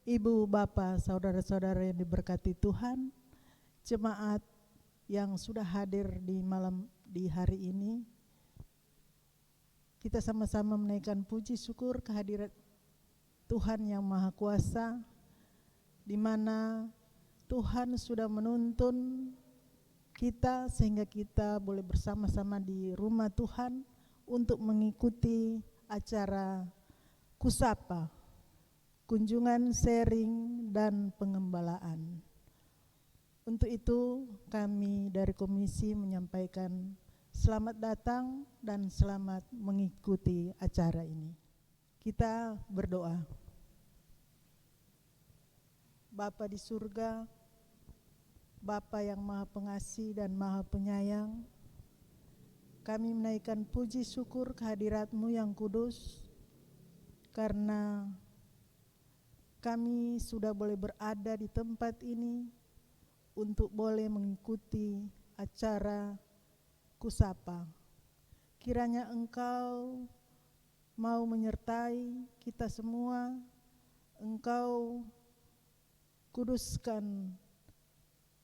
Ibu, Bapak, saudara-saudara yang diberkati Tuhan, jemaat yang sudah hadir di hari ini, kita sama-sama menaikkan puji syukur kehadirat Tuhan yang Maha Kuasa, di mana Tuhan sudah menuntun kita sehingga kita boleh bersama-sama di rumah Tuhan untuk mengikuti acara Kusapa, kunjungan sharing dan pengembalaan. Untuk itu kami dari komisi menyampaikan selamat datang dan selamat mengikuti acara ini. Kita berdoa. Bapa di surga, Bapa yang Maha Pengasih dan Maha Penyayang, kami menaikkan puji syukur kehadirat-Mu yang kudus, karena kami sudah boleh berada di tempat ini untuk boleh mengikuti acara Kusapa. Kiranya Engkau mau menyertai kita semua, Engkau kuduskan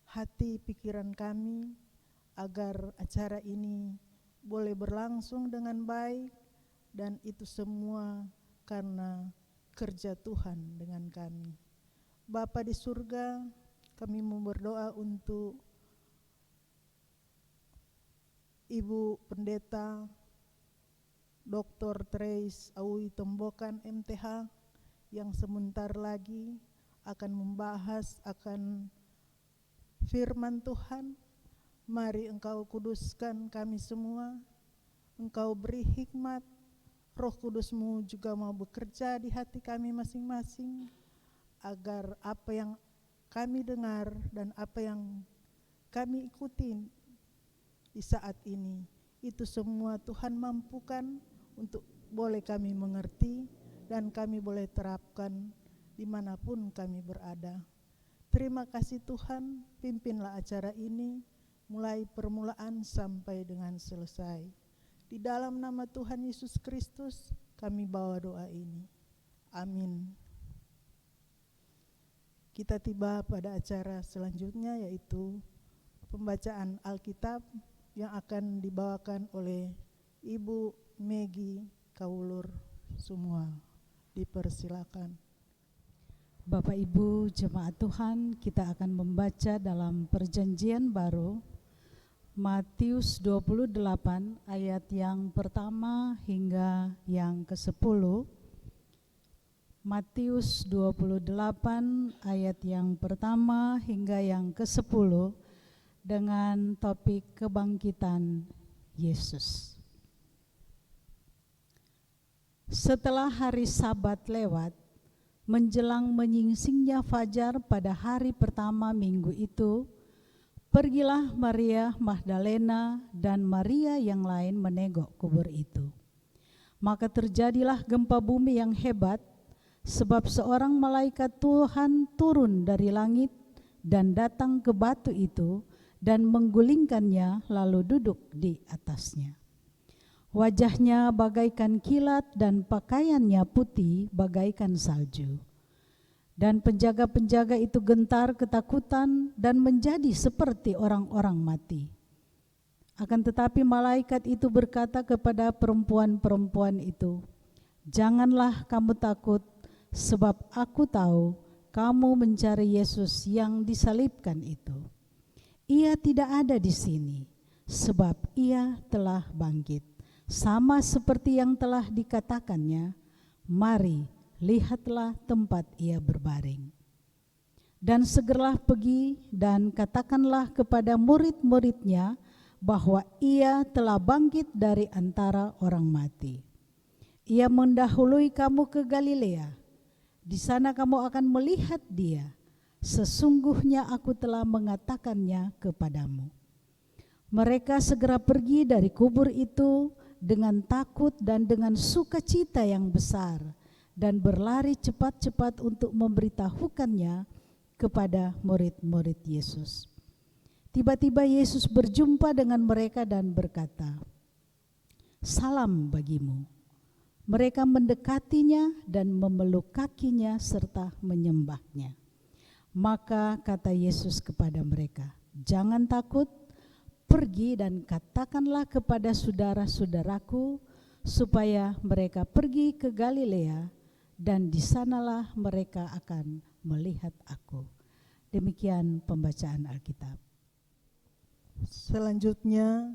hati pikiran kami agar acara ini boleh berlangsung dengan baik, dan itu semua karena kerja Tuhan dengan kami. Bapa di surga, kami mau berdoa untuk Ibu Pendeta Dr. Trace Awi Tombokan MTH yang sebentar lagi akan membahas akan firman Tuhan. Mari Engkau kuduskan kami semua, Engkau beri hikmat, Roh Kudus-Mu juga mau bekerja di hati kami masing-masing, agar apa yang kami dengar dan apa yang kami ikuti di saat ini, itu semua Tuhan mampukan untuk boleh kami mengerti dan kami boleh terapkan dimanapun kami berada. Terima kasih Tuhan, pimpinlah acara ini mulai permulaan sampai dengan selesai. Di dalam nama Tuhan Yesus Kristus kami bawa doa ini. Amin. Kita tiba pada acara selanjutnya, yaitu pembacaan Alkitab yang akan dibawakan oleh Ibu Megi Kaulur semua. Dipersilakan. Bapak Ibu jemaat Tuhan, kita akan membaca dalam Perjanjian Baru Matius 28 ayat yang pertama hingga yang ke-10. Matius 28 ayat yang pertama hingga yang ke-10 dengan topik kebangkitan Yesus. Setelah hari Sabat lewat, menjelang menyingsingnya fajar pada hari pertama minggu itu, pergilah Maria Magdalena dan Maria yang lain menengok kubur itu. Maka terjadilah gempa bumi yang hebat, sebab seorang malaikat Tuhan turun dari langit dan datang ke batu itu dan menggulingkannya lalu duduk di atasnya. Wajahnya bagaikan kilat dan pakaiannya putih bagaikan salju. Dan penjaga-penjaga itu gentar ketakutan dan menjadi seperti orang-orang mati. Akan tetapi malaikat itu berkata kepada perempuan-perempuan itu, "Janganlah kamu takut, sebab aku tahu kamu mencari Yesus yang disalibkan itu. Ia tidak ada di sini, sebab ia telah bangkit, sama seperti yang telah dikatakannya. Mari, lihatlah tempat ia berbaring. Dan segeralah pergi dan katakanlah kepada murid-muridnya bahwa ia telah bangkit dari antara orang mati. Ia mendahului kamu ke Galilea. Di sana kamu akan melihat dia. Sesungguhnya aku telah mengatakannya kepadamu." Mereka segera pergi dari kubur itu dengan takut dan dengan sukacita yang besar, dan berlari cepat-cepat untuk memberitahukannya kepada murid-murid Yesus. Tiba-tiba Yesus berjumpa dengan mereka dan berkata, "Salam bagimu." Mereka mendekatinya dan memeluk kakinya serta menyembahnya. Maka kata Yesus kepada mereka, "Jangan takut, pergi dan katakanlah kepada saudara-saudaraku supaya mereka pergi ke Galilea, dan di sanalah mereka akan melihat aku." Demikian pembacaan Alkitab. Selanjutnya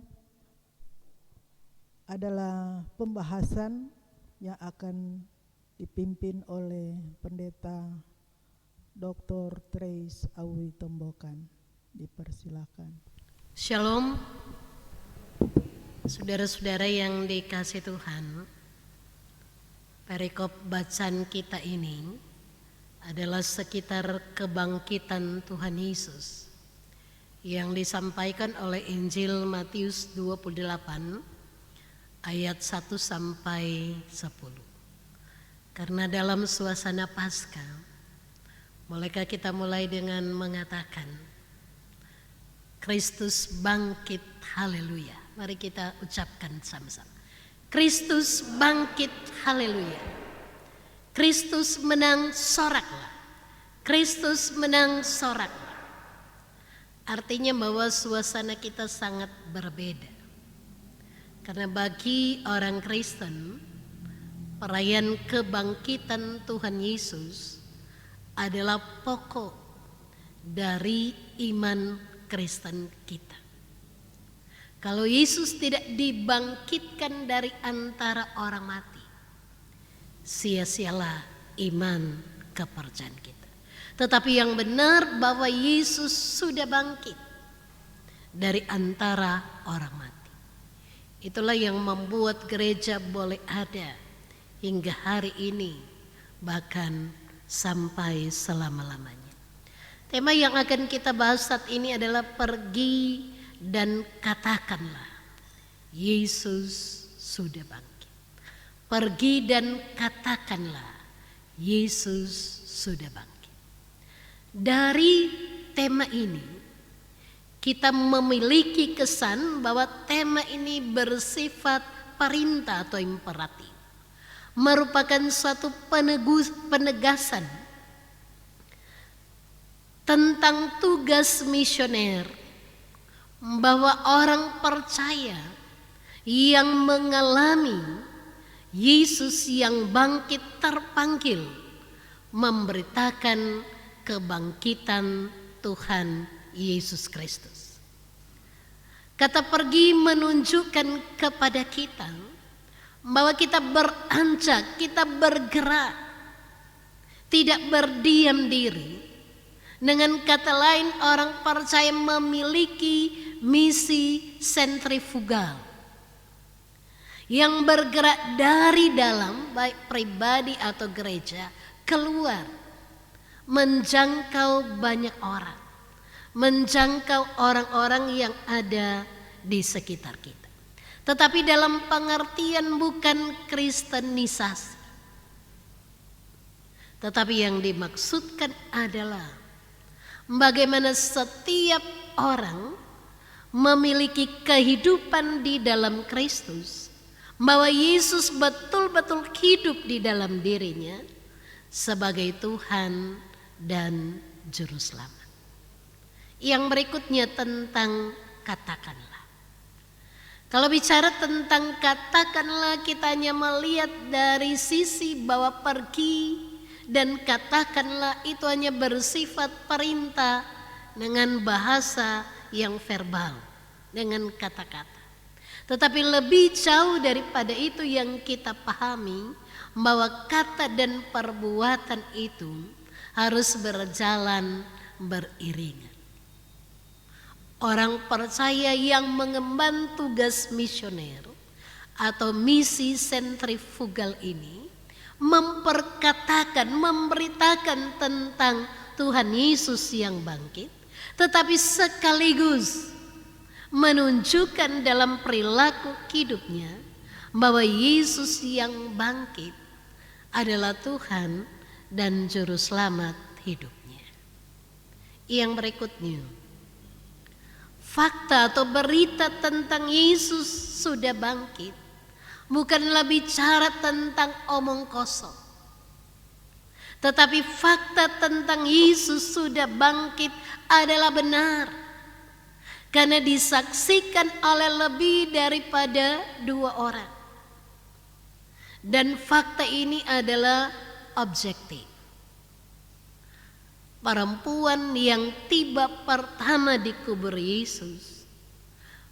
adalah pembahasan yang akan dipimpin oleh Pendeta Dr. Trace Awi Tombokan. Dipersilakan. Shalom, saudara-saudara yang dikasihi Tuhan. Perikop bacaan kita ini adalah sekitar kebangkitan Tuhan Yesus yang disampaikan oleh Injil Matius 28 ayat 1 sampai 10. Karena dalam suasana Paskah, bolehkah kita mulai dengan mengatakan Kristus bangkit, haleluya. Mari kita ucapkan sama-sama. Kristus bangkit, haleluya. Kristus menang, soraklah. Kristus menang, soraklah. Artinya bahwa suasana kita sangat berbeda. Karena bagi orang Kristen, perayaan kebangkitan Tuhan Yesus adalah pokok dari iman Kristen kita. Kalau Yesus tidak dibangkitkan dari antara orang mati, sia-sialah iman kepercayaan kita. Tetapi yang benar bahwa Yesus sudah bangkit dari antara orang mati. Itulah yang membuat gereja boleh ada hingga hari ini, bahkan sampai selama-lamanya. Tema yang akan kita bahas saat ini adalah pergi dan katakanlah Yesus sudah bangkit. Pergi dan katakanlah Yesus sudah bangkit. Dari tema ini kita memiliki kesan bahwa tema ini bersifat perintah atau imperatif, merupakan suatu penegasan tentang tugas misioner, bahwa orang percaya yang mengalami Yesus yang bangkit terpanggil memberitakan kebangkitan Tuhan Yesus Kristus. Kata pergi menunjukkan kepada kita bahwa kita beranjak, kita bergerak, tidak berdiam diri. Dengan kata lain, orang percaya memiliki misi sentrifugal yang bergerak dari dalam, baik pribadi atau gereja, keluar menjangkau banyak orang, menjangkau orang-orang yang ada di sekitar kita. Tetapi dalam pengertian bukan kristenisasi, tetapi yang dimaksudkan adalah bagaimana setiap orang memiliki kehidupan di dalam Kristus, bahwa Yesus betul-betul hidup di dalam dirinya sebagai Tuhan dan Juru Selamat. Yang berikutnya tentang katakanlah. Kalau bicara tentang katakanlah, kita hanya melihat dari sisi bahwa pergi dan katakanlah itu hanya bersifat perintah dengan bahasa yang verbal, dengan kata-kata. Tetapi lebih jauh daripada itu yang kita pahami, bahwa kata dan perbuatan itu harus berjalan beriringan. Orang percaya yang mengemban tugas misioner atau misi sentrifugal ini memperkatakan, memberitakan tentang Tuhan Yesus yang bangkit, tetapi sekaligus menunjukkan dalam perilaku hidupnya bahwa Yesus yang bangkit adalah Tuhan dan Juru Selamat hidupnya. Yang berikutnya, fakta atau berita tentang Yesus sudah bangkit bukanlah bicara tentang omong kosong, tetapi fakta tentang Yesus sudah bangkit adalah benar, karena disaksikan oleh lebih daripada 2 orang. Dan fakta ini adalah objektif. Perempuan yang tiba pertama di kubur Yesus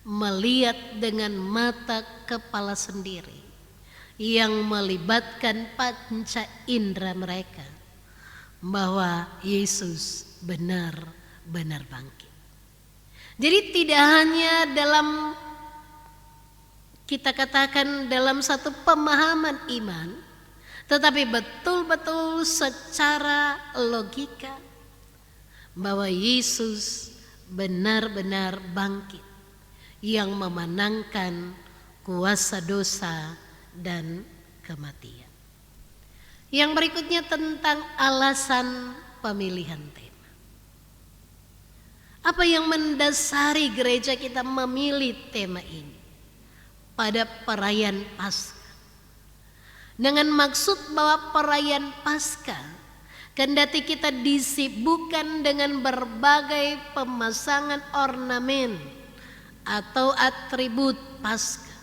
melihat dengan mata kepala sendiri yang melibatkan panca indera mereka bahwa Yesus benar-benar bangkit. Jadi tidak hanya dalam, kita katakan dalam satu pemahaman iman, tetapi betul-betul secara logika bahwa Yesus benar-benar bangkit yang memenangkan kuasa dosa dan kematian. Yang berikutnya tentang alasan pemilihan tema. Apa yang mendasari gereja kita memilih tema ini pada perayaan Paskah? Dengan maksud bahwa perayaan Paskah kendati kita disibukkan dengan berbagai pemasangan ornamen atau atribut Paskah,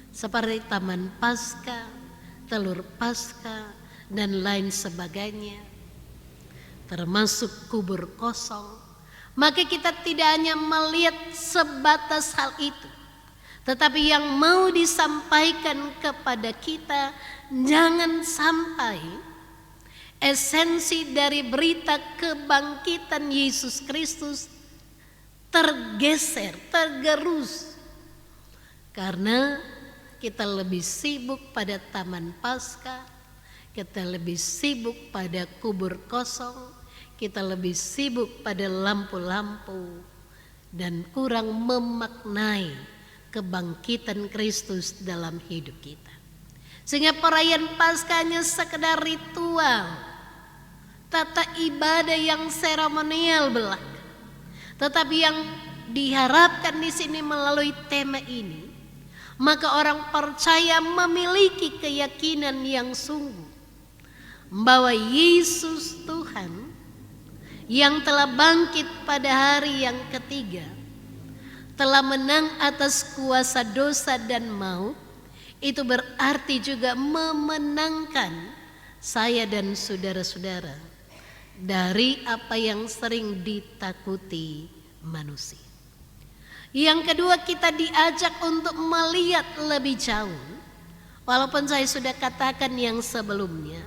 seperti taman Paskah, telur Paskah, dan lain sebagainya, termasuk kubur kosong, maka kita tidak hanya melihat sebatas hal itu, tetapi yang mau disampaikan kepada kita, jangan sampai esensi dari berita kebangkitan Yesus Kristus tergeser, tergerus, karena kita lebih sibuk pada taman Paskah, kita lebih sibuk pada kubur kosong, kita lebih sibuk pada lampu-lampu, dan kurang memaknai kebangkitan Kristus dalam hidup kita. Sehingga perayaan Paskah hanya sekedar ritual, tata ibadah yang seremonial belaka. Tetapi yang diharapkan di sini melalui tema ini, maka orang percaya memiliki keyakinan yang sungguh bahwa Yesus Tuhan yang telah bangkit pada hari yang ketiga, telah menang atas kuasa dosa dan maut. Itu berarti juga memenangkan saya dan saudara-saudara dari apa yang sering ditakuti manusia. Yang kedua, kita diajak untuk melihat lebih jauh. Walaupun saya sudah katakan yang sebelumnya,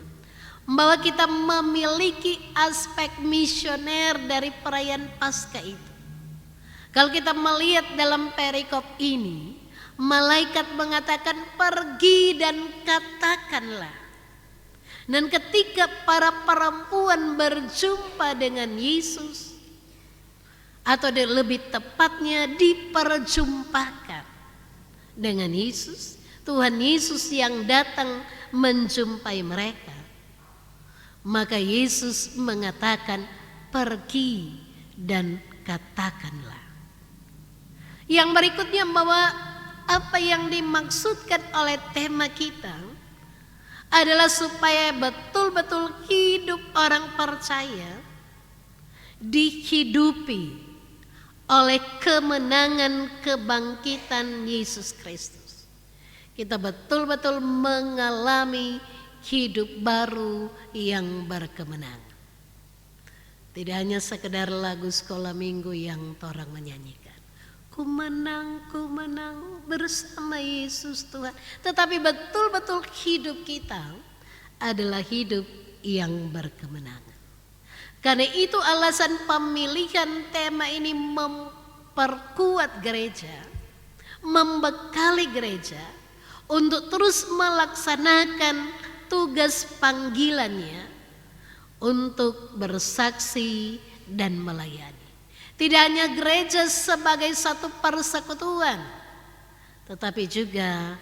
bahwa kita memiliki aspek misioner dari perayaan Paskah itu. Kalau kita melihat dalam perikop ini, malaikat mengatakan pergi dan katakanlah. Dan ketika para perempuan berjumpa dengan Yesus, atau lebih tepatnya diperjumpakan dengan Yesus, Tuhan Yesus yang datang menjumpai mereka, maka Yesus mengatakan pergi dan katakanlah. Yang berikutnya bahwa apa yang dimaksudkan oleh tema kita adalah supaya betul-betul hidup orang percaya dihidupi oleh kemenangan kebangkitan Yesus Kristus. Kita betul-betul mengalami hidup baru yang berkemenangan. Tidak hanya sekedar lagu sekolah minggu yang orang menyanyikan, ku menang bersama Yesus Tuhan. Tetapi betul-betul hidup kita adalah hidup yang berkemenangan. Karena itu alasan pemilihan tema ini memperkuat gereja, membekali gereja untuk terus melaksanakan tugas panggilannya untuk bersaksi dan melayani. Tidak hanya gereja sebagai satu persekutuan, tetapi juga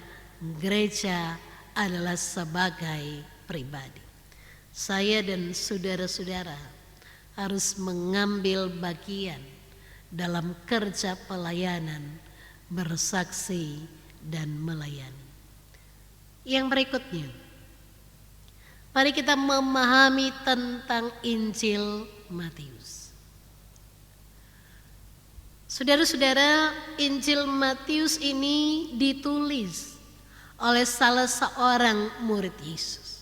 gereja adalah sebagai pribadi. Saya dan saudara-saudara harus mengambil bagian dalam kerja pelayanan, bersaksi dan melayani. Yang berikutnya, mari kita memahami tentang Injil Matius. Saudara-saudara, Injil Matius ini ditulis oleh salah seorang murid Yesus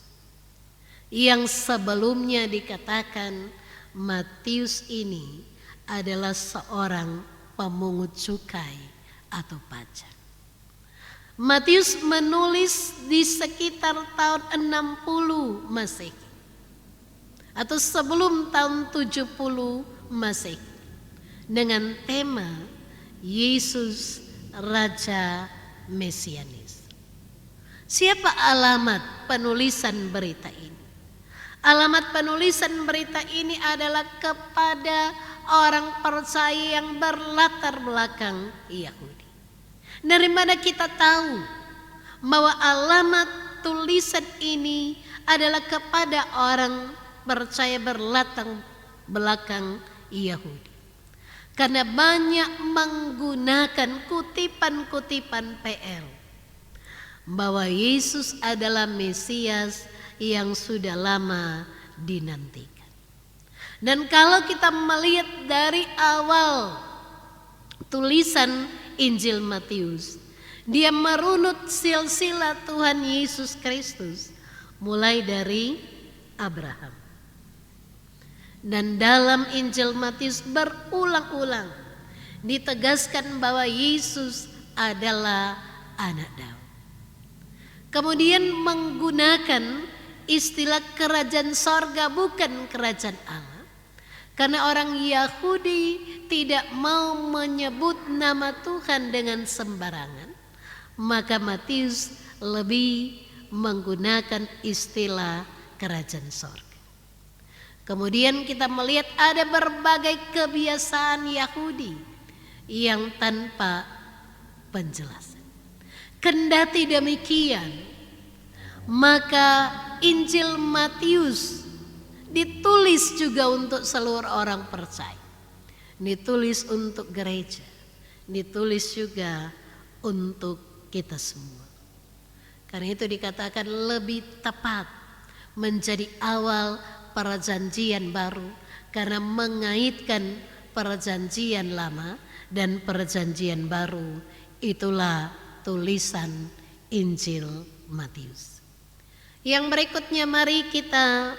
yang sebelumnya dikatakan Matius ini adalah seorang pemungut cukai atau pajak. Matius menulis di sekitar tahun 60 Masehi atau sebelum tahun 70 Masehi dengan tema Yesus Raja Mesianis. Siapa alamat penulisan berita ini? Alamat penulisan berita ini adalah kepada orang percaya yang berlatar belakang Yahudi. Dari mana kita tahu bahwa alamat tulisan ini adalah kepada orang percaya berlatar belakang Yahudi? Karena banyak menggunakan kutipan-kutipan PL bahwa Yesus adalah Mesias yang sudah lama dinantikan. Dan kalau kita melihat dari awal tulisan Injil Matius, dia merunut silsilah Tuhan Yesus Kristus mulai dari Abraham. Dan dalam Injil Matius berulang-ulang ditegaskan bahwa Yesus adalah anak Daud. Kemudian menggunakan istilah kerajaan sorga, bukan kerajaan Allah. Karena orang Yahudi tidak mau menyebut nama Tuhan dengan sembarangan, maka Matius lebih menggunakan istilah kerajaan sorga. Kemudian kita melihat ada berbagai kebiasaan Yahudi yang tanpa penjelasan. Kendati demikian, maka Injil Matius ditulis juga untuk seluruh orang percaya. Ditulis untuk gereja, ditulis juga untuk kita semua. Karena itu dikatakan lebih tepat menjadi awal perjanjian baru, karena mengaitkan perjanjian lama dan perjanjian baru. Itulah tulisan Injil Matius. Yang berikutnya, mari kita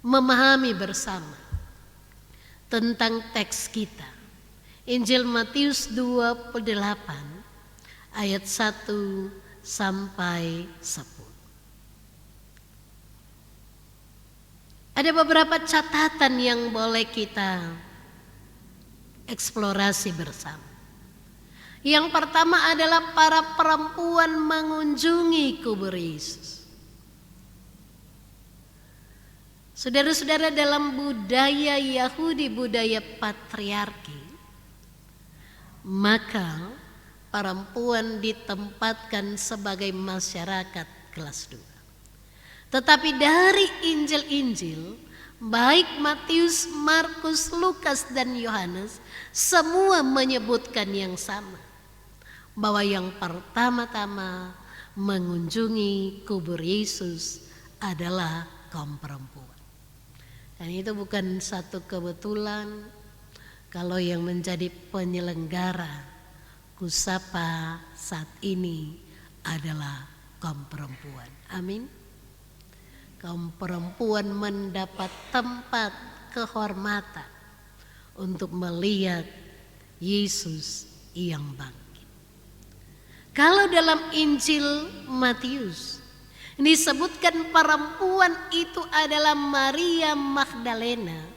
memahami bersama tentang teks kita. Injil Matius 28 ayat 1 sampai 10. Ada beberapa catatan yang boleh kita eksplorasi bersama. Yang pertama adalah para perempuan mengunjungi kubur Yesus. Saudara-saudara, dalam budaya Yahudi, budaya patriarki, maka perempuan ditempatkan sebagai masyarakat kelas 2. Tetapi dari Injil-Injil, baik Matius, Markus, Lukas, dan Yohanes, semua menyebutkan yang sama, bahwa yang pertama-tama mengunjungi kubur Yesus adalah kaum perempuan. Dan itu bukan satu kebetulan kalau yang menjadi penyelenggara Kusapa saat ini adalah kaum perempuan. Amin. Kaum perempuan mendapat tempat kehormatan untuk melihat Yesus yang bangkit. Kalau dalam Injil Matius disebutkan perempuan itu adalah Maria Magdalena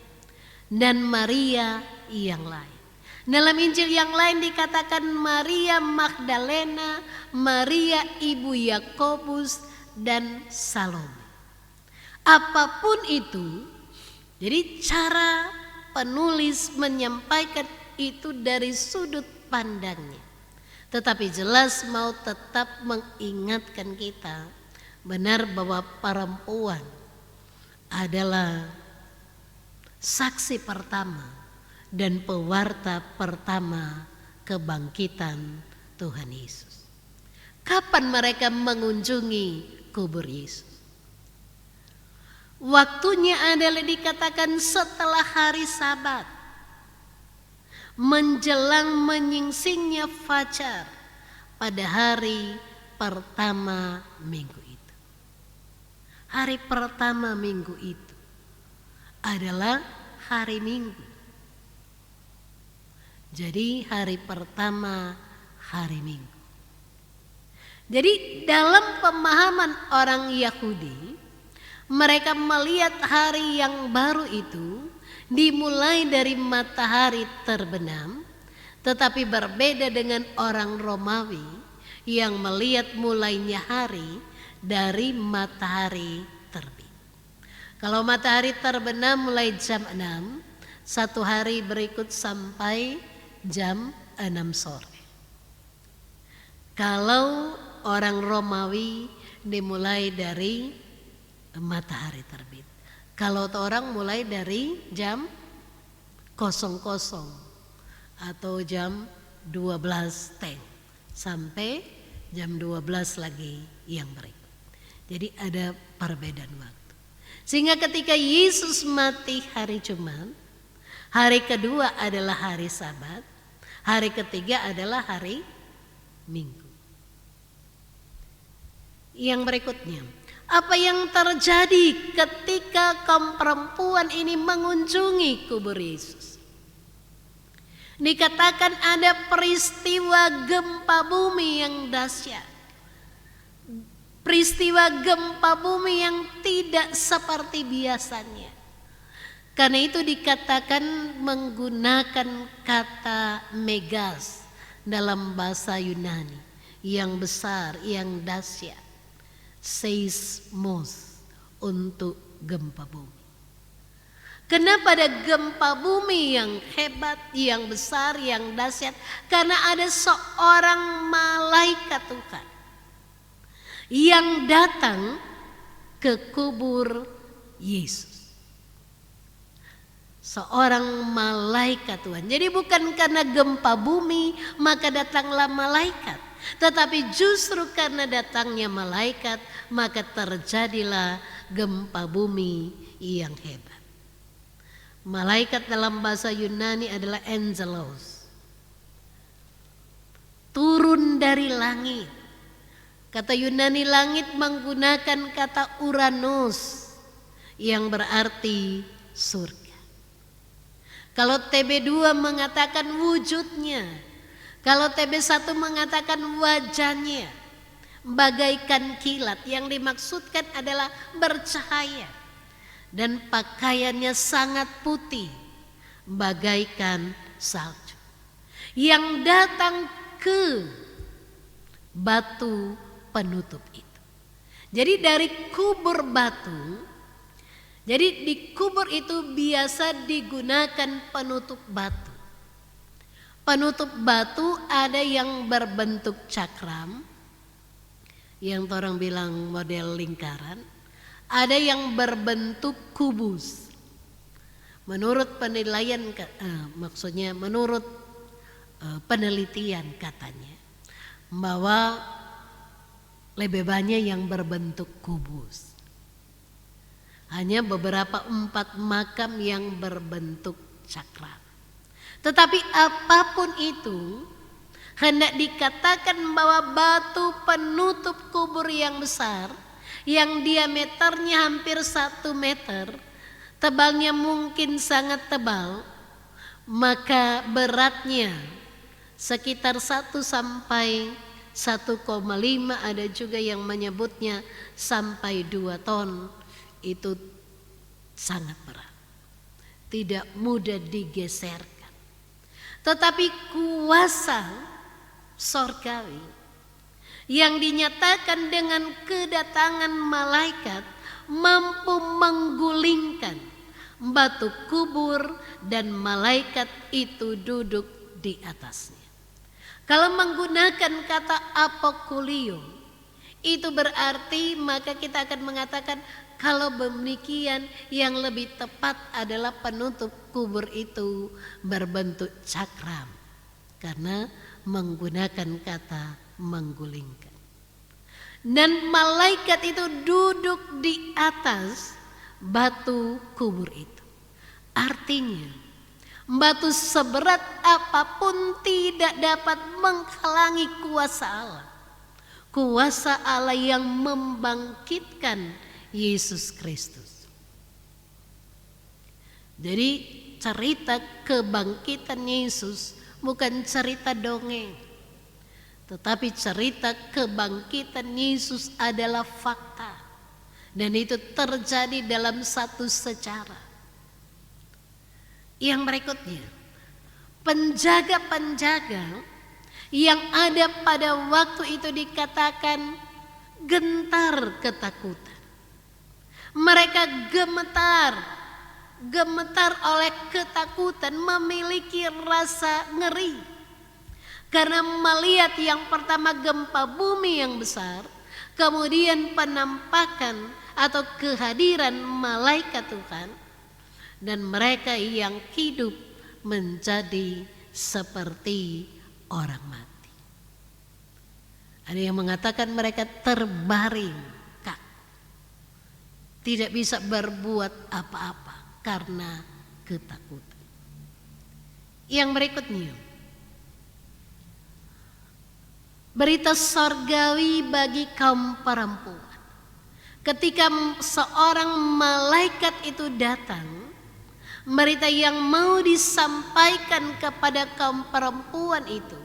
dan Maria yang lain. Dalam Injil yang lain dikatakan Maria Magdalena, Maria ibu Yakobus, dan Salome. Apapun itu, jadi cara penulis menyampaikan itu dari sudut pandangnya. Tetapi jelas mau tetap mengingatkan kita benar bahwa perempuan adalah saksi pertama dan pewarta pertama kebangkitan Tuhan Yesus. Kapan mereka mengunjungi kubur Yesus? Waktunya adalah dikatakan setelah hari Sabat, menjelang menyingsingnya fajar pada hari pertama minggu itu. Hari pertama minggu itu adalah hari Minggu. Jadi hari pertama hari Minggu. Jadi dalam pemahaman orang Yahudi, mereka melihat hari yang baru itu dimulai dari matahari terbenam, tetapi berbeda dengan orang Romawi yang melihat mulainya hari dari matahari terbit. Kalau matahari terbenam mulai jam 6, satu hari berikut sampai jam 6 sore. Kalau orang Romawi dimulai dari matahari terbit. Kalau orang mulai dari jam 00 atau jam 12 sampai jam 12 lagi yang berikut. Jadi ada perbedaan waktu. Sehingga ketika Yesus mati hari Jumat, hari kedua adalah hari Sabat, hari ketiga adalah hari Minggu. Yang berikutnya, apa yang terjadi ketika kaum perempuan ini mengunjungi kubur Yesus? Dikatakan ada peristiwa gempa bumi yang dahsyat. Peristiwa gempa bumi yang tidak seperti biasanya. Karena itu dikatakan menggunakan kata megas dalam bahasa Yunani, yang besar, yang dahsyat. Seismos, untuk gempa bumi. Kenapa ada gempa bumi yang hebat, yang besar, yang dahsyat? Karena ada seorang malaikat Tuhan yang datang ke kubur Yesus. Seorang malaikat Tuhan. Jadi bukan karena gempa bumi maka datanglah malaikat, tetapi justru karena datangnya malaikat maka terjadilah gempa bumi yang hebat. Malaikat dalam bahasa Yunani adalah angelos. Turun dari langit. Kata Yunani langit menggunakan kata Uranus yang berarti surga. Kalau TB2 mengatakan wujudnya, kalau TB1 mengatakan wajahnya, bagaikan kilat, yang dimaksudkan adalah bercahaya. Dan pakaiannya sangat putih, bagaikan salju. Yang datang ke batu penutup itu. Jadi dari kubur batu, jadi di kubur itu biasa digunakan penutup batu. Penutup batu ada yang berbentuk cakram, yang orang bilang model lingkaran, ada yang berbentuk kubus. Menurut penilaian, maksudnya menurut penelitian katanya, bahwa lebih banyak yang berbentuk kubus. Hanya beberapa 4 makam yang berbentuk cakram. Tetapi apapun itu, hendak dikatakan bahwa batu penutup kubur yang besar, yang diameternya hampir 1 meter, tebalnya mungkin sangat tebal, maka beratnya sekitar 1 sampai 1,5, ada juga yang menyebutnya sampai 2 ton, itu sangat berat. Tidak mudah digeserkan. Tetapi kuasa sorgawi yang dinyatakan dengan kedatangan malaikat mampu menggulingkan batu kubur dan malaikat itu duduk di atasnya. Kalau menggunakan kata apokulio, itu berarti maka kita akan mengatakan kalau demikian yang lebih tepat adalah penutup kubur itu berbentuk cakram, karena menggunakan kata menggulingkan. Dan malaikat itu duduk di atas batu kubur itu. Artinya, batu seberat apapun tidak dapat menghalangi kuasa Allah. Kuasa Allah yang membangkitkan Yesus Kristus. Jadi cerita kebangkitan Yesus bukan cerita dongeng. Tetapi cerita kebangkitan Yesus adalah fakta. Dan itu terjadi dalam satu sejarah. Yang berikutnya, penjaga-penjaga yang ada pada waktu itu dikatakan gentar ketakutan. Mereka gemetar oleh ketakutan, memiliki rasa ngeri. Karena melihat yang pertama gempa bumi yang besar, kemudian penampakan atau kehadiran malaikat Tuhan, dan mereka yang hidup menjadi seperti orang mati. Ada yang mengatakan mereka terbaring kaku, tidak bisa berbuat apa-apa karena ketakutan. Yang berikutnya, berita sorgawi bagi kaum perempuan. Ketika seorang malaikat itu datang, berita yang mau disampaikan kepada kaum perempuan itu,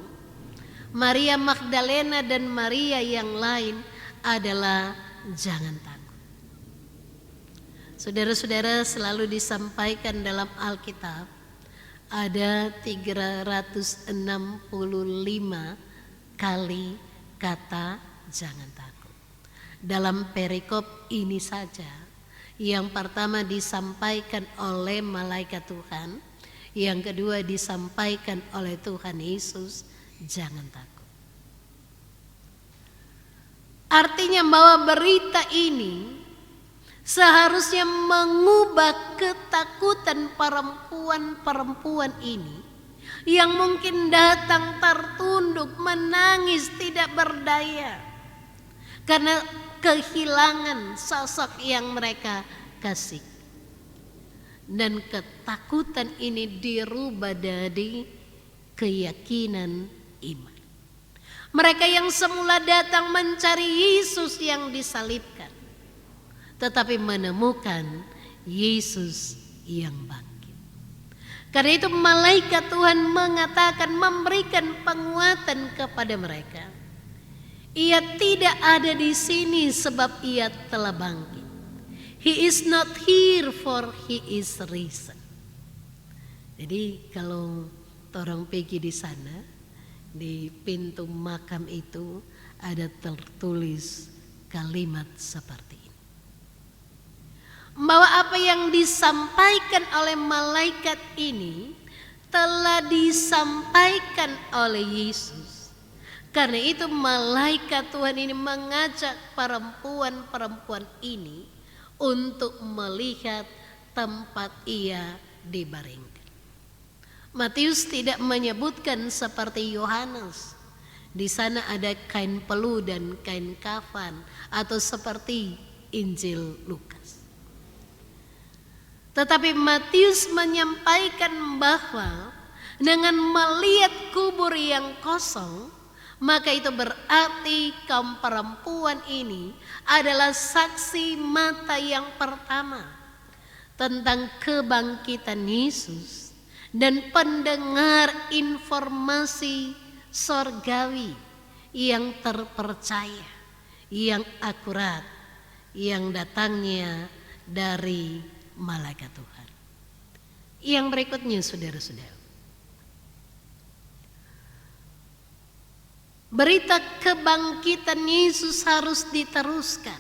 Maria Magdalena dan Maria yang lain adalah jangan takut. Saudara-saudara, selalu disampaikan dalam Alkitab ada 365 kali kata jangan takut. Dalam perikop ini saja, yang pertama disampaikan oleh malaikat Tuhan, yang kedua disampaikan oleh Tuhan Yesus, jangan takut. Artinya bahwa berita ini seharusnya mengubah ketakutan perempuan-perempuan ini yang mungkin datang tertunduk, menangis, tidak berdaya karena kehilangan sosok yang mereka kasih. Dan ketakutan ini dirubah dari keyakinan iman. Mereka yang semula datang mencari Yesus yang disalibkan, tetapi menemukan Yesus yang bangkit. Karena itu malaikat Tuhan mengatakan, memberikan penguatan kepada mereka. Ia tidak ada di sini sebab ia telah bangkit. He is not here for he is risen. Jadi kalau orang pergi di sana, di pintu makam itu ada tertulis kalimat seperti ini. Bahwa apa yang disampaikan oleh malaikat ini telah disampaikan oleh Yesus. Karena itu malaikat Tuhan ini mengajak perempuan-perempuan ini untuk melihat tempat ia dibaringkan. Matius tidak menyebutkan seperti Yohanes. Di sana ada kain pelu dan kain kafan, atau seperti Injil Lukas. Tetapi Matius menyampaikan bahwa dengan melihat kubur yang kosong, maka itu berarti kaum perempuan ini adalah saksi mata yang pertama tentang kebangkitan Yesus dan pendengar informasi sorgawi yang terpercaya, yang akurat, yang datangnya dari malaikat Tuhan. Yang berikutnya, saudara-saudara, berita kebangkitan Yesus harus diteruskan.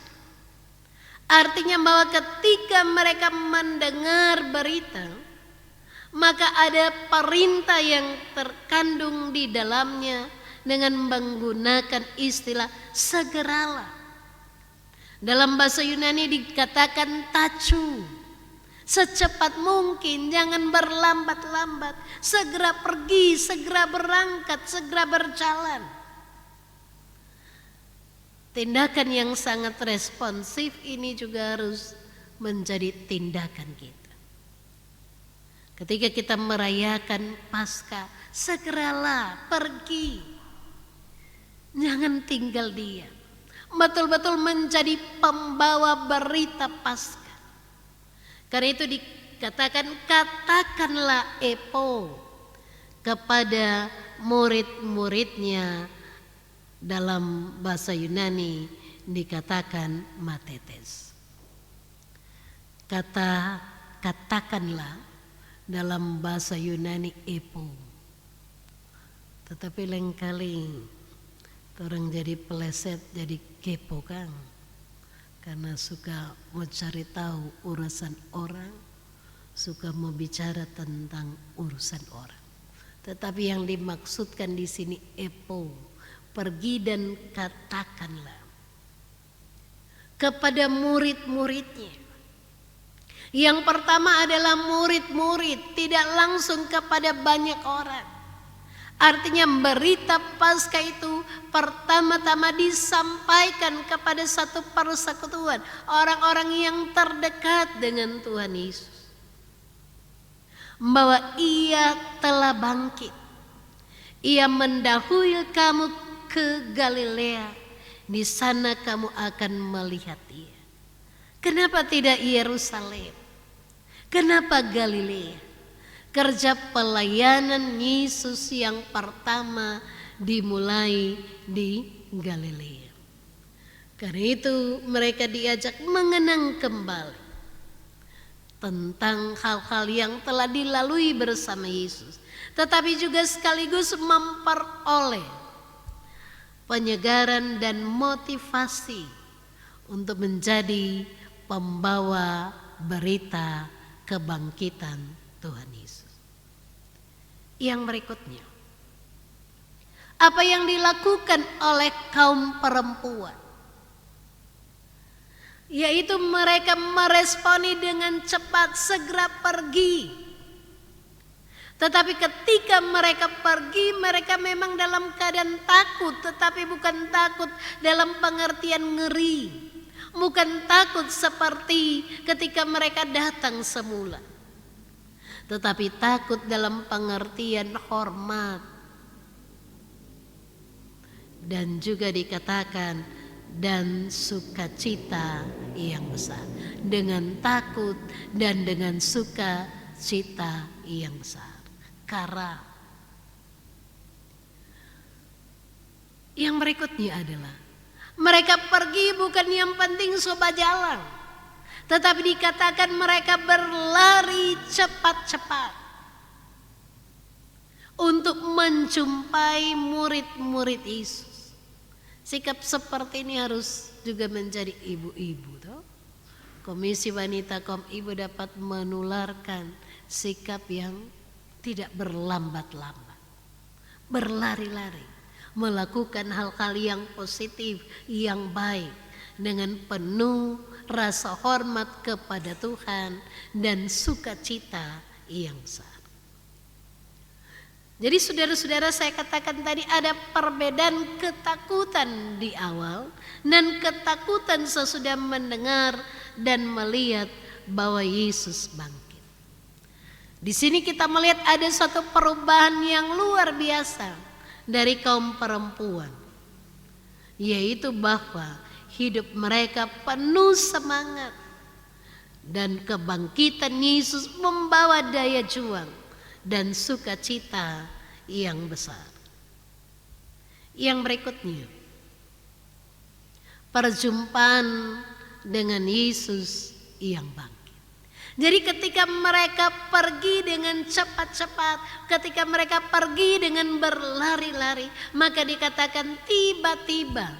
Artinya bahwa ketika mereka mendengar berita, maka ada perintah yang terkandung di dalamnya dengan menggunakan istilah segeralah. Dalam bahasa Yunani dikatakan tachu. Secepat mungkin, jangan berlambat-lambat. Segera pergi, segera berangkat, segera berjalan. Tindakan yang sangat responsif ini juga harus menjadi tindakan kita. Ketika kita merayakan Paskah, segeralah pergi. Jangan tinggal diam. Betul-betul menjadi pembawa berita Paskah. Karena itu dikatakan, katakanlah epo kepada murid-muridnya. Dalam bahasa Yunani dikatakan matetes. Katakanlah dalam bahasa Yunani epo. Tetapi lain kali orang jadi peleset, jadi kepo kan, karena suka mau cari tahu urusan orang, suka mau bicara tentang urusan orang. Tetapi yang dimaksudkan di sini epo, pergi dan katakanlah kepada murid-muridnya. Yang pertama adalah murid-murid, tidak langsung kepada banyak orang. Artinya berita Paskah itu pertama-tama disampaikan kepada satu persekutuan, orang-orang yang terdekat dengan Tuhan Yesus, bahwa Ia telah bangkit. Ia mendahului kamu ke Galilea, di sana kamu akan melihat Ia. Kenapa tidak Yerusalem? Kenapa Galilea? Kerja pelayanan Yesus yang pertama dimulai di Galilea. Karena itu mereka diajak mengenang kembali tentang hal-hal yang telah dilalui bersama Yesus, tetapi juga sekaligus memperoleh penyegaran dan motivasi untuk menjadi pembawa berita kebangkitan Tuhan Yesus. Yang berikutnya, apa yang dilakukan oleh kaum perempuan, yaitu mereka meresponi dengan cepat, segera pergi. Tetapi ketika mereka pergi, mereka memang dalam keadaan takut, tetapi bukan takut dalam pengertian ngeri, bukan takut seperti ketika mereka datang semula, tetapi takut dalam pengertian hormat. Dan juga dikatakan dan sukacita yang besar, dengan takut dan dengan sukacita yang besar. Karena yang berikutnya adalah mereka pergi bukan yang penting sobat jalan, tetapi dikatakan mereka berlari cepat-cepat untuk menjumpai murid-murid Yesus. Sikap seperti ini harus juga menjadi ibu-ibu, toh. Komisi Wanita Kaum Ibu dapat menularkan sikap yang tidak berlambat-lambat, berlari-lari, melakukan hal-hal yang positif, yang baik, dengan penuh rasa hormat kepada Tuhan dan sukacita yang besar. Jadi saudara-saudara, saya katakan tadi ada perbedaan ketakutan di awal dan ketakutan sesudah mendengar dan melihat bahwa Yesus bangkit. Di sini kita melihat ada satu perubahan yang luar biasa dari kaum perempuan, yaitu bahwa hidup mereka penuh semangat dan kebangkitan Yesus membawa daya juang dan sukacita yang besar. Yang berikutnya, perjumpaan dengan Yesus yang bangkit. Jadi ketika mereka pergi dengan cepat-cepat, ketika mereka pergi dengan berlari-lari, maka dikatakan tiba-tiba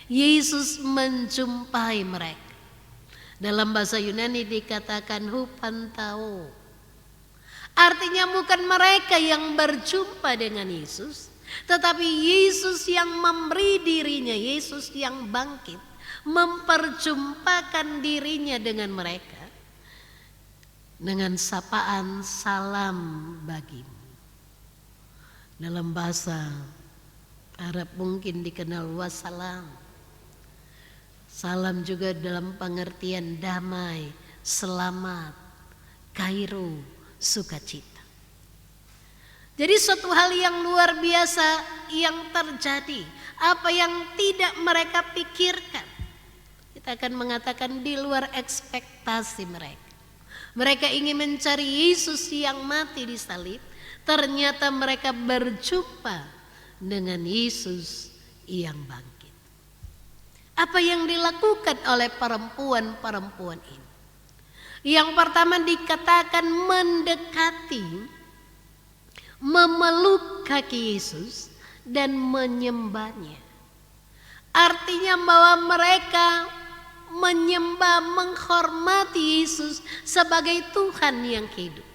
Yesus menjumpai mereka. Dalam bahasa Yunani dikatakan hupantao. Artinya bukan mereka yang berjumpa dengan Yesus, tetapi Yesus yang memberi dirinya, Yesus yang bangkit, memperjumpakan dirinya dengan mereka dengan sapaan salam bagimu. Dalam bahasa Arab mungkin dikenal wassalam. Salam juga dalam pengertian damai, selamat, khairu, sukacita. Jadi suatu hal yang luar biasa yang terjadi, apa yang tidak mereka pikirkan. Kita akan mengatakan di luar ekspektasi mereka. Mereka ingin mencari Yesus yang mati di salib, ternyata mereka berjumpa dengan Yesus yang bangkit. Apa yang dilakukan oleh perempuan-perempuan ini? Yang pertama dikatakan mendekati, memeluk kaki Yesus dan menyembahnya. Artinya bahwa mereka menyembah, menghormati Yesus sebagai Tuhan yang hidup.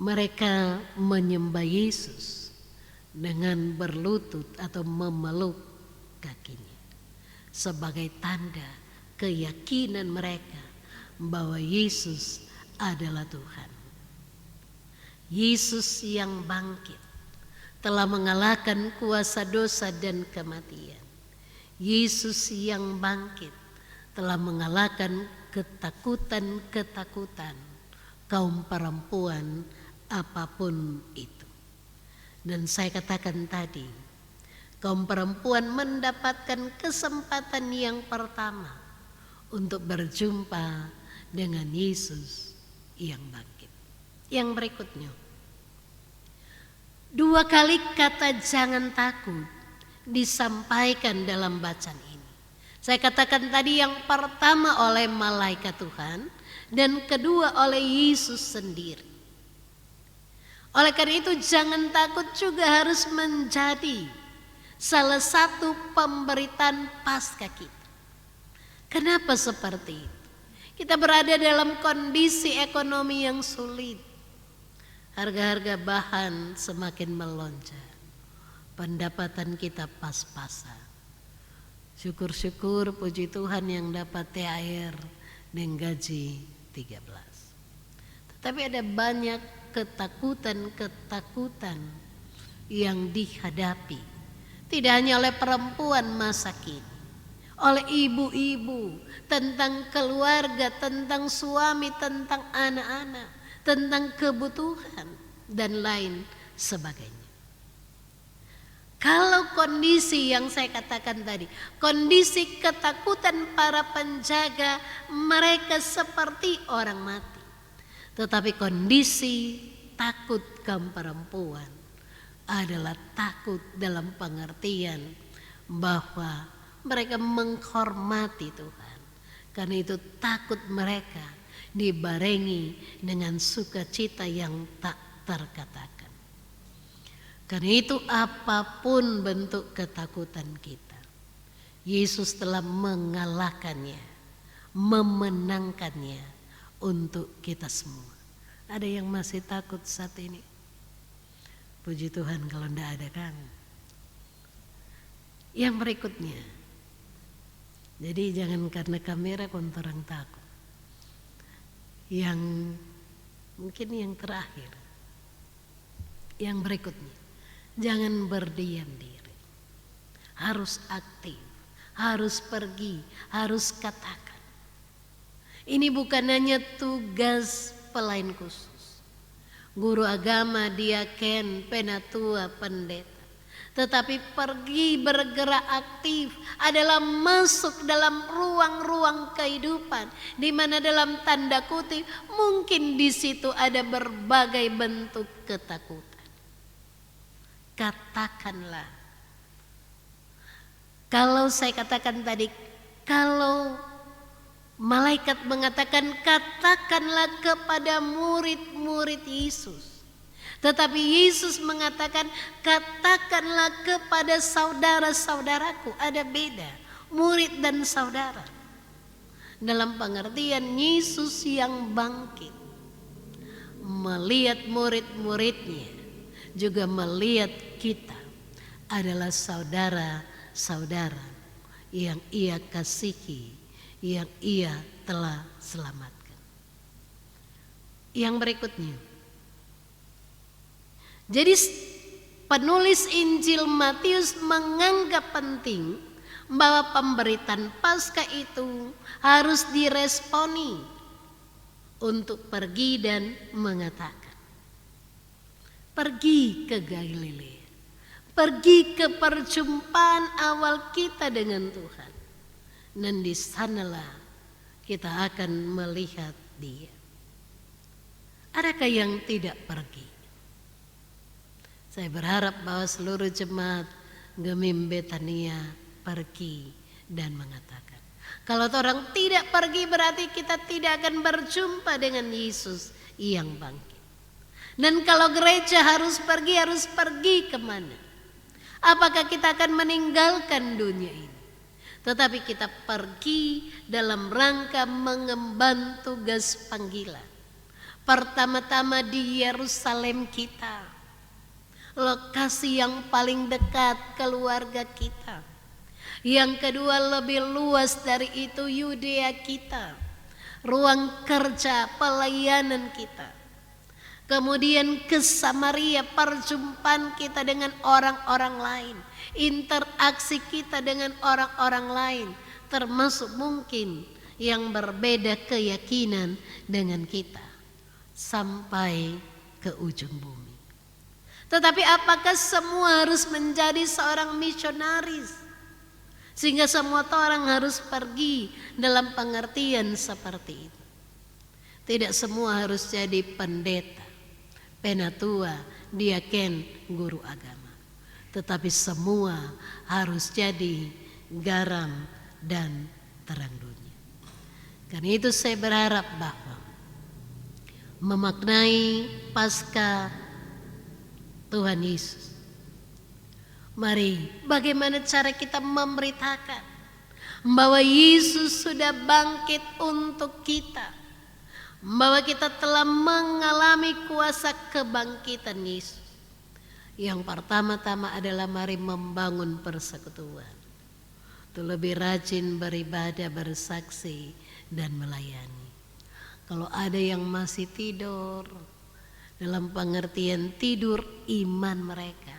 Mereka menyembah Yesus dengan berlutut atau memeluk kakinya sebagai tanda keyakinan mereka bahwa Yesus adalah Tuhan. Yesus yang bangkit telah mengalahkan kuasa dosa dan kematian. Yesus yang bangkit telah mengalahkan ketakutan-ketakutan kaum perempuan apapun itu. Dan saya katakan tadi, kaum perempuan mendapatkan kesempatan yang pertama untuk berjumpa dengan Yesus yang bangkit. Yang berikutnya, 2 kali kata jangan takut disampaikan dalam bacaan ini. Saya katakan tadi yang pertama oleh malaikat Tuhan dan kedua oleh Yesus sendiri. Oleh karena itu jangan takut juga harus menjadi salah satu pemberitaan Paskah kita. Kenapa seperti itu? Kita berada dalam kondisi ekonomi yang sulit. Harga-harga bahan semakin melonjak. Pendapatan kita pas-pasan. Syukur-syukur puji Tuhan yang dapat THR dan gaji 13. Tetapi ada banyak ketakutan-ketakutan yang dihadapi. Tidak hanya oleh perempuan masa kini, oleh ibu-ibu, tentang keluarga, tentang suami, tentang anak-anak, tentang kebutuhan dan lain sebagainya. Kalau kondisi yang saya katakan tadi, kondisi ketakutan para penjaga, mereka seperti orang mati. Tetapi kondisi takut kaum perempuan adalah takut dalam pengertian bahwa mereka menghormati Tuhan. Karena itu takut mereka dibarengi dengan sukacita yang tak terkatakan. Karena itu apapun bentuk ketakutan kita, Yesus telah mengalahkannya, memenangkannya untuk kita semua. Ada yang masih takut saat ini? Puji Tuhan kalau tidak ada kan. Yang berikutnya, jadi jangan karena kamera kon orang takut. Yang mungkin yang terakhir, yang berikutnya, jangan berdiam diri. Harus aktif, harus pergi, harus katakan. Ini bukan hanya tugas pelayan khusus, guru agama, diaken, penatua, pendeta. Tetapi pergi bergerak aktif adalah masuk dalam ruang-ruang kehidupan, di mana dalam tanda kutip mungkin di situ ada berbagai bentuk ketakutan. Katakanlah. Kalau saya katakan tadi, kalau malaikat mengatakan katakanlah kepada murid-murid Yesus. Tetapi Yesus mengatakan katakanlah kepada saudara-saudaraku. Ada beda murid dan saudara. Dalam pengertian Yesus yang bangkit melihat murid-muridnya, juga melihat kita adalah saudara-saudara yang ia kasihi, yang ia telah selamatkan. Yang berikutnya, jadi penulis Injil Matius menganggap penting bahwa pemberitaan Paskah itu harus diresponi untuk pergi dan mengatakan, pergi ke Galilea, pergi ke perjumpaan awal kita dengan Tuhan, dan di sanalah kita akan melihat Dia. Adakah yang tidak pergi? Saya berharap bahwa seluruh jemaat Gemim Betania pergi dan mengatakan, kalau orang tidak pergi berarti kita tidak akan berjumpa dengan Yesus yang bangkit. Dan kalau gereja harus pergi kemana? Apakah kita akan meninggalkan dunia ini? Tetapi kita pergi dalam rangka mengemban tugas panggilan. Pertama-tama di Yerusalem kita, lokasi yang paling dekat keluarga kita. Yang kedua, lebih luas dari itu, Yudea kita, ruang kerja pelayanan kita. Kemudian ke Samaria, perjumpaan kita dengan orang-orang lain, interaksi kita dengan orang-orang lain, termasuk mungkin yang berbeda keyakinan dengan kita, sampai ke ujung bumi. Tetapi apakah semua harus menjadi seorang misionaris sehingga semua orang harus pergi dalam pengertian seperti itu? Tidak semua harus jadi pendeta, penatua, diaken, guru agama. Tetapi semua harus jadi garam dan terang dunia. Karena itu saya berharap bahwa memaknai Paskah Tuhan Yesus, mari bagaimana cara kita memberitakan bahwa Yesus sudah bangkit untuk kita, bahwa kita telah mengalami kuasa kebangkitan Yesus. Yang pertama-tama adalah mari membangun persekutuan, untuk lebih rajin beribadah, bersaksi, dan melayani. Kalau ada yang masih tidur, dalam pengertian tidur iman mereka,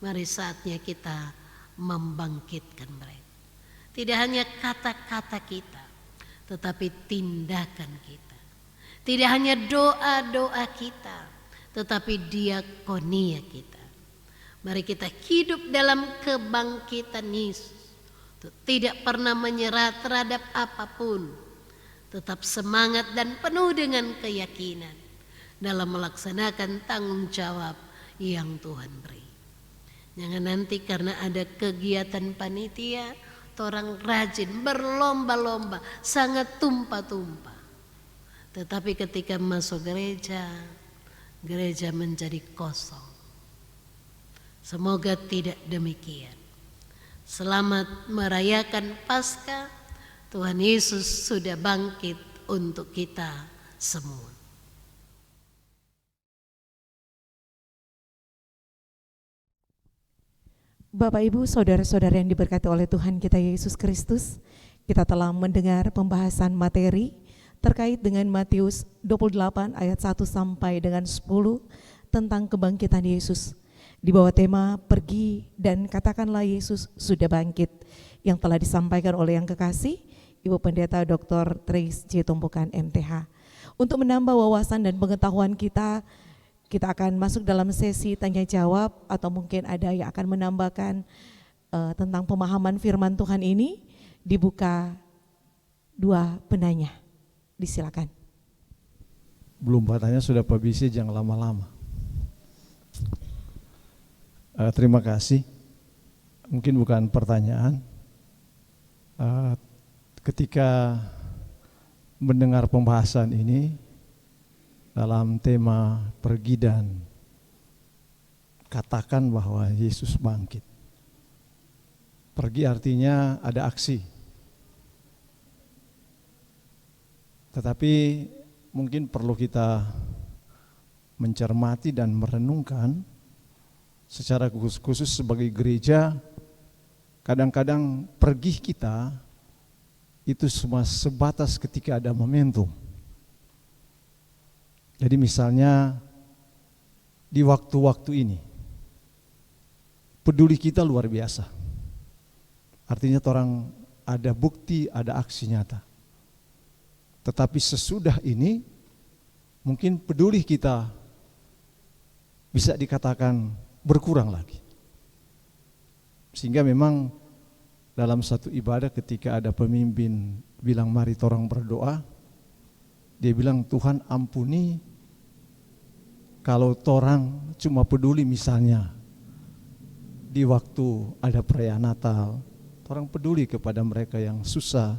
mari saatnya kita membangkitkan mereka. Tidak hanya kata-kata kita, tetapi tindakan kita. Tidak hanya doa-doa kita, tetapi diakonia kita. Mari kita hidup dalam kebangkitan Yesus, tidak pernah menyerah terhadap apapun. Tetap semangat dan penuh dengan keyakinan dalam melaksanakan tanggung jawab yang Tuhan beri. Jangan nanti karena ada kegiatan panitia, orang rajin berlomba-lomba, sangat tumpah-tumpah. Tetapi ketika masuk gereja, gereja menjadi kosong. Semoga tidak demikian. Selamat merayakan Paskah. Tuhan Yesus sudah bangkit untuk kita semua. Bapak, Ibu, saudara-saudara yang diberkati oleh Tuhan kita Yesus Kristus, kita telah mendengar pembahasan materi terkait dengan Matius 28 ayat 1 sampai dengan 10 tentang kebangkitan Yesus. Di bawah tema pergi dan katakanlah Yesus sudah bangkit, yang telah disampaikan oleh yang kekasih Ibu Pendeta Dr. Trace J. Tumbukan MTH. Untuk menambah wawasan dan pengetahuan kita akan masuk dalam sesi tanya jawab, atau mungkin ada yang akan menambahkan tentang pemahaman firman Tuhan ini. Dibuka 2 penanya, disilakan. Belum bertanya sudah Pak Bisi, jangan lama-lama. Terima kasih. Mungkin bukan pertanyaan. Ketika mendengar pembahasan ini dalam tema pergi dan katakan bahwa Yesus bangkit. Pergi artinya ada aksi. Tetapi mungkin perlu kita mencermati dan merenungkan secara khusus sebagai gereja. Kadang-kadang pergi kita itu cuma sebatas ketika ada momentum. Jadi misalnya di waktu-waktu ini peduli kita luar biasa. Artinya orang ada bukti, ada aksi nyata. Tetapi sesudah ini mungkin peduli kita bisa dikatakan berkurang lagi. Sehingga memang dalam satu ibadah ketika ada pemimpin bilang mari torang berdoa, dia bilang Tuhan ampuni kalau torang cuma peduli misalnya di waktu ada perayaan Natal, torang peduli kepada mereka yang susah.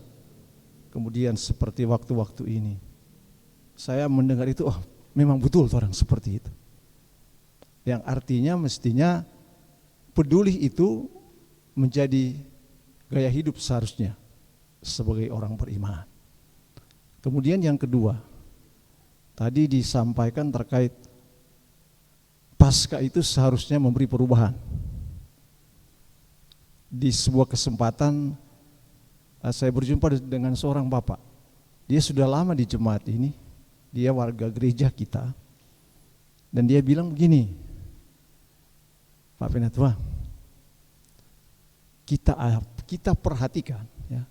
Kemudian seperti waktu-waktu ini, saya mendengar itu, oh memang betul torang seperti itu. Yang artinya mestinya peduli itu menjadi gaya hidup seharusnya sebagai orang beriman. Kemudian yang kedua, tadi disampaikan terkait Paskah itu seharusnya memberi perubahan. Di sebuah kesempatan saya berjumpa dengan seorang bapak. Dia sudah lama di jemaat ini, dia warga gereja kita. Dan dia bilang begini, Pak Penatua, kita perhatikan ya,